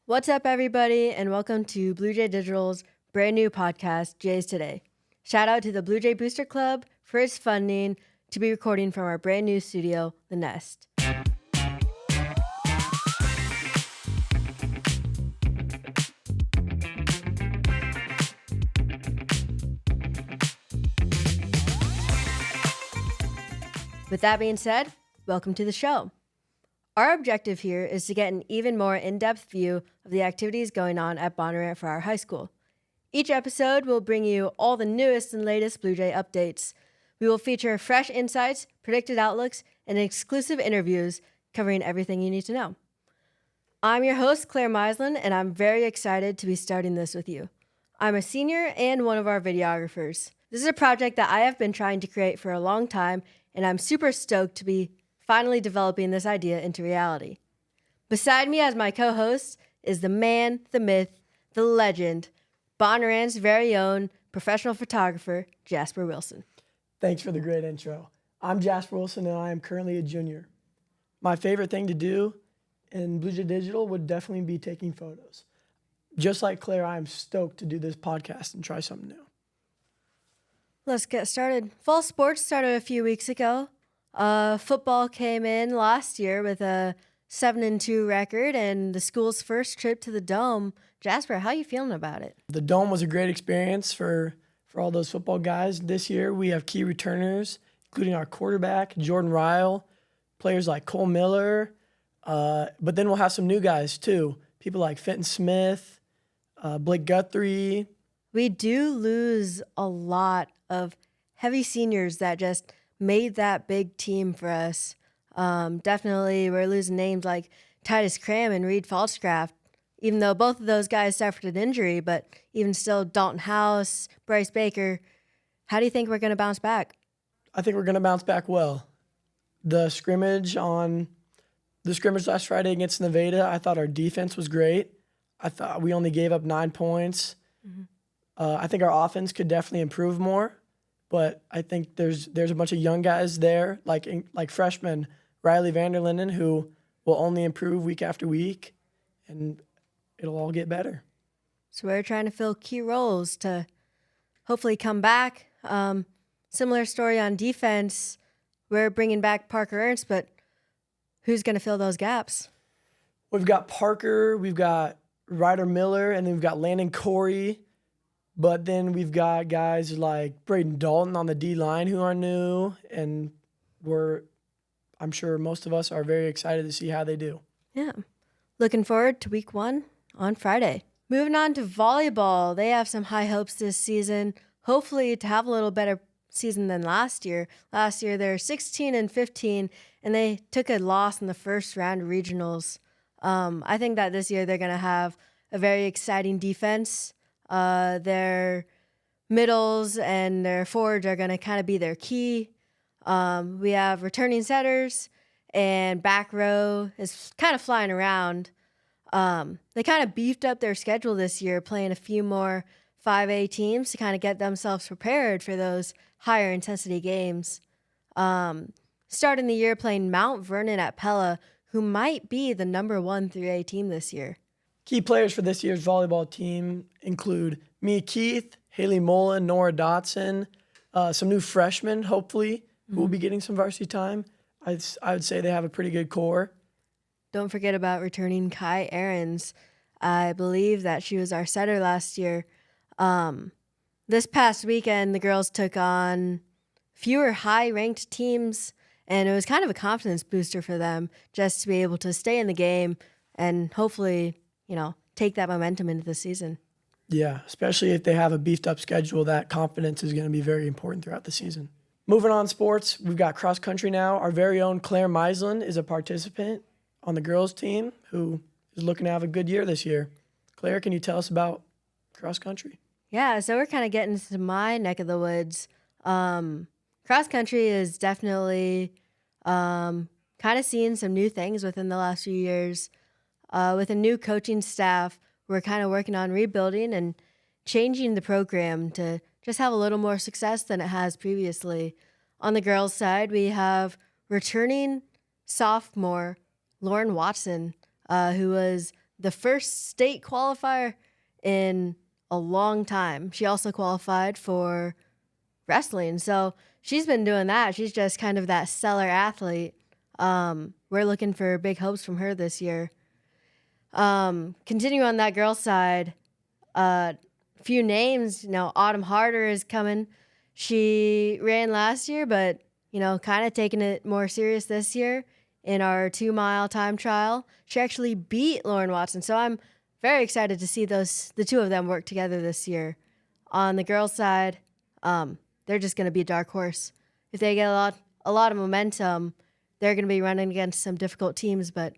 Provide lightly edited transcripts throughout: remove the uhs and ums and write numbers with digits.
What's up, everybody, and welcome to Bluejay Digital's brand new podcast, Jays Today. Shout out to the Bluejay Booster Club for its funding to be recording from our brand new studio, The Nest. With that being said, welcome to the show. Our objective here is to get an even more in-depth view of the activities going on at Bondurant-Farrar High School. Each episode will bring you all the newest and latest Bluejay updates. We will feature fresh insights, predicted outlooks, and exclusive interviews covering everything you need to know. I'm your host, Claire Mislin, and I'm very excited to be starting this with you. I'm a senior and one of our videographers. This is a project that I have been trying to create for a long time, and I'm super stoked to be finally developing this idea into reality. Beside me as my co-host is the man, the myth, the legend, Bondurant's very own professional photographer, Jasper Wilson. Thanks for the great intro. I'm Jasper Wilson, and I am currently a junior. My favorite thing to do in Bluejay Digital would definitely be taking photos. Just like Claire, I am stoked to do this podcast and try something new. Let's get started. Fall sports started a few weeks ago. Football came in last year with a 7-2 record and the school's first trip to the Dome. Jasper, how are you feeling about it? The Dome was a great experience for all those football guys. This year we have key returners, including our quarterback, Jordan Ryle, players like Cole Miller, but then we'll have some new guys too. People like Fenton Smith, Blake Guthrie. We do lose a lot of heavy seniors that just made that big team for us. Definitely we're losing names like Titus Cram and Reed Falscraft, even though both of those guys suffered an injury, but even still Dalton House, Bryce Baker. How do you think we're going to bounce back? I think we're going to bounce back well. The scrimmage last Friday against Nevada, I thought our defense was great. I thought we only gave up 9 points. Mm-hmm. I think our offense could definitely improve more. But I think there's a bunch of young guys there, like freshman Riley Vanderlinden, who will only improve week after week, and it'll all get better. So we're trying to fill key roles to hopefully come back. Similar story on defense. We're bringing back Parker Ernst, but who's going to fill those gaps? We've got Parker, we've got Ryder Miller, and then we've got Landon Corey. But then we've got guys like Braden Dalton on the D-line who are new, and I'm sure most of us are very excited to see how they do. Yeah. Looking forward to week 1 on Friday. Moving on to volleyball. They have some high hopes this season, hopefully to have a little better season than last year. Last year they're 16-15, and they took a loss in the first round of regionals. I think that this year they're going to have a very exciting defense. Their middles and their forwards are going to kind of be their key. We have returning setters, and back row is kind of flying around. They kind of beefed up their schedule this year, playing a few more 5A teams to kind of get themselves prepared for those higher intensity games. Starting the year playing Mount Vernon at Pella, who might be the number 1 3A team this year. Key players for this year's volleyball team include Mia Keith, Haley Mullen, Nora Dotson, some new freshmen, hopefully, who will be getting some varsity time. I would say they have a pretty good core. Don't forget about returning Kai Ahrens. I believe that she was our setter last year. This past weekend, the girls took on fewer high-ranked teams, and it was kind of a confidence booster for them just to be able to stay in the game and hopefully take that momentum into the season. Yeah, especially if they have a beefed up schedule, that confidence is going to be very important throughout the season. Moving on sports, we've got cross country now. Our very own Claire Mislin is a participant on the girls team who is looking to have a good year this year. Claire, can you tell us about cross country? Yeah, so we're kind of getting into my neck of the woods. Cross country is definitely kind of seeing some new things within the last few years. With a new coaching staff, we're kind of working on rebuilding and changing the program to just have a little more success than it has previously. On the girls' side, we have returning sophomore Lauren Watson, who was the first state qualifier in a long time. She also qualified for wrestling. So she's been doing that. She's just kind of that stellar athlete. We're looking for big hopes from her this year. Continue on that girls' side, few names, Autumn Harder is coming. She ran last year, but, kind of taking it more serious this year in our 2-mile time trial. She actually beat Lauren Watson. So I'm very excited to see the two of them work together this year. On the girls' side, they're just going to be a dark horse. If they get a lot of momentum, they're going to be running against some difficult teams, but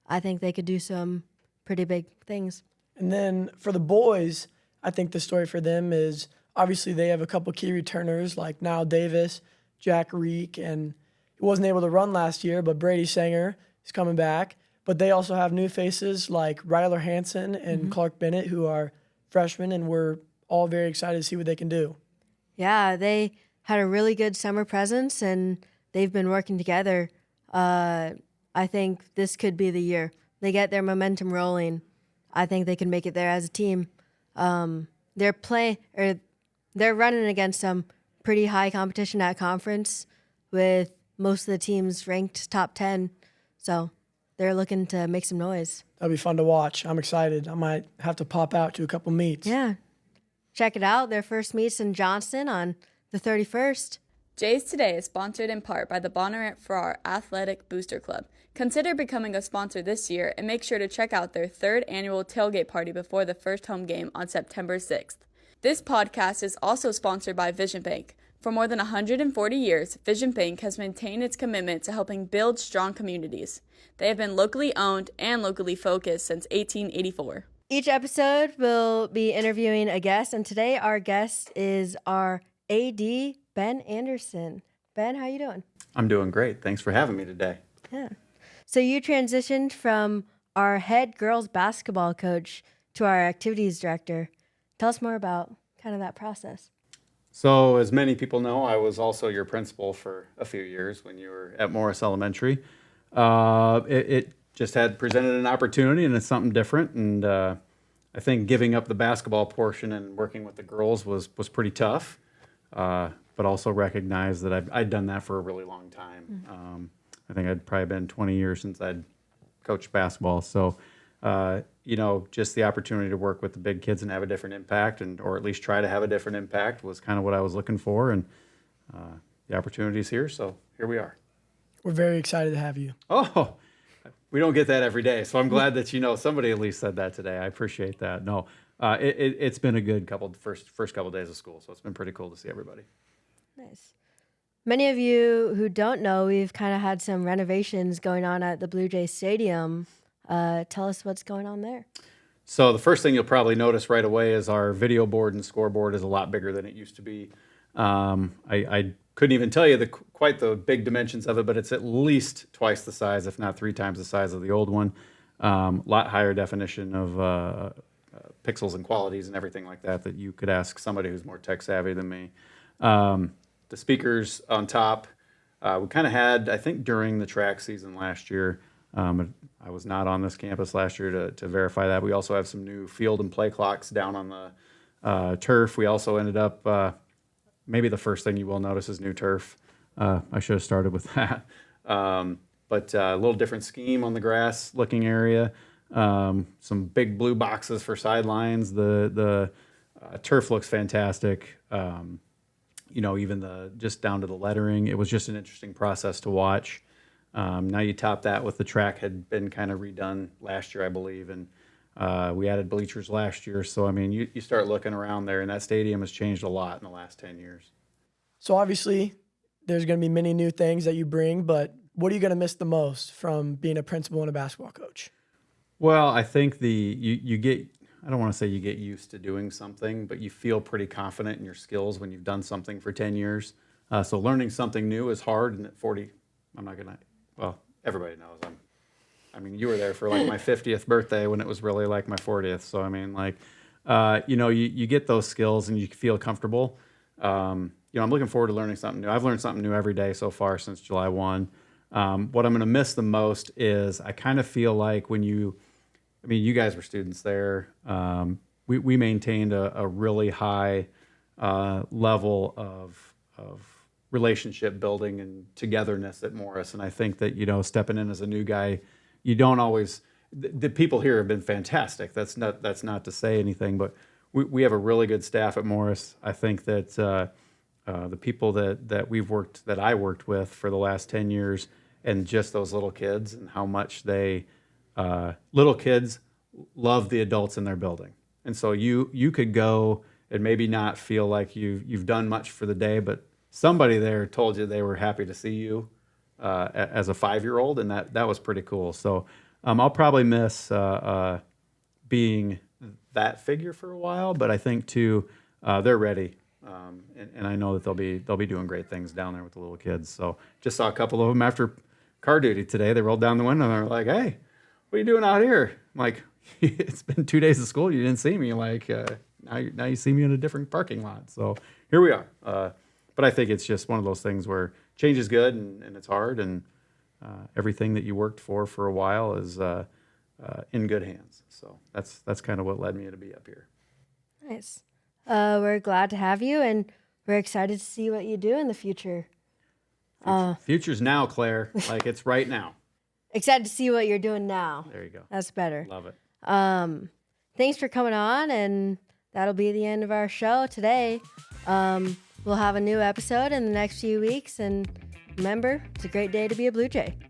I think they could do some pretty big things. And then for the boys, I think the story for them is obviously they have a couple key returners like Niall Davis, Jack Reek, and he wasn't able to run last year, but Brady Sanger is coming back. But they also have new faces like Ryler Hansen and Clark Bennett, who are freshmen, and we're all very excited to see what they can do. Yeah, they had a really good summer presence, and they've been working together. I think this could be the year. They get their momentum rolling. I think they can make it there as a team. They're running against some pretty high competition at conference with most of the teams ranked top 10. So they're looking to make some noise. That'll be fun to watch. I'm excited. I might have to pop out to a couple meets. Yeah. Check it out. Their first meet's in Johnston on the 31st. Jays Today is sponsored in part by the Bondurant-Farrar Athletic Booster Club. Consider becoming a sponsor this year and make sure to check out their 3rd annual tailgate party before the first home game on September 6th. This podcast is also sponsored by Vision Bank. For more than 140 years, Vision Bank has maintained its commitment to helping build strong communities. They have been locally owned and locally focused since 1884. Each episode will be interviewing a guest, and today our guest is our AD, Ben Anderson. Ben, how you doing? I'm doing great. Thanks for having me today. Yeah. So you transitioned from our head girls basketball coach to our activities director. Tell us more about kind of that process. So as many people know, I was also your principal for a few years when you were at Morris Elementary. It just had presented an opportunity, and it's something different. And I think giving up the basketball portion and working with the girls was pretty tough. But also recognize that I'd done that for a really long time. I think I'd probably been 20 years since I'd coached basketball. So, just the opportunity to work with the big kids and have a different impact, or at least try to have a different impact, was kind of what I was looking for. And the opportunity's here, so here we are. We're very excited to have you. Oh, we don't get that every day. So I'm glad that, somebody at least said that today. I appreciate that. No, it's been a good first couple days of school, so it's been pretty cool to see everybody. Nice. Many of you who don't know, we've kind of had some renovations going on at the Bluejay Stadium. Tell us what's going on there. So the first thing you'll probably notice right away is our video board and scoreboard is a lot bigger than it used to be. I couldn't even tell you quite the big dimensions of it, but it's at least twice the size, if not 3 times the size of the old one. Lot higher definition of pixels and qualities and everything like that you could ask somebody who's more tech savvy than me. The speakers on top, we kind of had, I think during the track season last year, I was not on this campus last year to verify that. We also have some new field and play clocks down on the turf. We also ended up, maybe the first thing you will notice is new turf. I should have started with that. But a little different scheme on the grass looking area. Some big blue boxes for sidelines. The turf looks fantastic. Even just down to the lettering. It was just an interesting process to watch. Now you top that with the track had been kind of redone last year, I believe, and we added bleachers last year. So, you start looking around there, and that stadium has changed a lot in the last 10 years. So obviously there's going to be many new things that you bring, but what are you going to miss the most from being a principal and a basketball coach? Well, I think you get, I don't want to say you get used to doing something, but you feel pretty confident in your skills when you've done something for 10 years. So learning something new is hard, and at 40, everybody knows you were there for like my 50th birthday when it was really like my 40th. So, you get those skills and you feel comfortable. I'm looking forward to learning something new. I've learned something new every day so far since July 1. What I'm going to miss the most is I kind of feel like when you I mean, you guys were students there. We maintained a really high level of relationship building and togetherness at Morris. And I think that, stepping in as a new guy, you don't always, the people here have been fantastic. That's not to say anything, but we have a really good staff at Morris. I think that the people that I worked with for the last 10 years, and just those little kids and how much little kids love the adults in their building. And so you could go and maybe not feel like you've done much for the day, but somebody there told you they were happy to see you as a 5-year-old, and that was pretty cool. So I'll probably miss being that figure for a while, but I think too they're ready, and I know that they'll be doing great things down there with the little kids. So just saw a couple of them after car duty today. They rolled down the window and they're like, "Hey, what are you doing out here?" I'm like, "It's been 2 days of school. You didn't see me. Like now you see me in a different parking lot." So here we are. But I think it's just one of those things where change is good and it's hard, and everything that you worked for a while is in good hands. So that's kind of what led me to be up here. Nice. We're glad to have you, and we're excited to see what you do in the future. Future's now, Claire. Like, it's right now. Excited to see what you're doing now. There you go. That's better. Love it. Thanks for coming on, and that'll be the end of our show today. We'll have a new episode in the next few weeks, and remember, it's a great day to be a Blue Jay.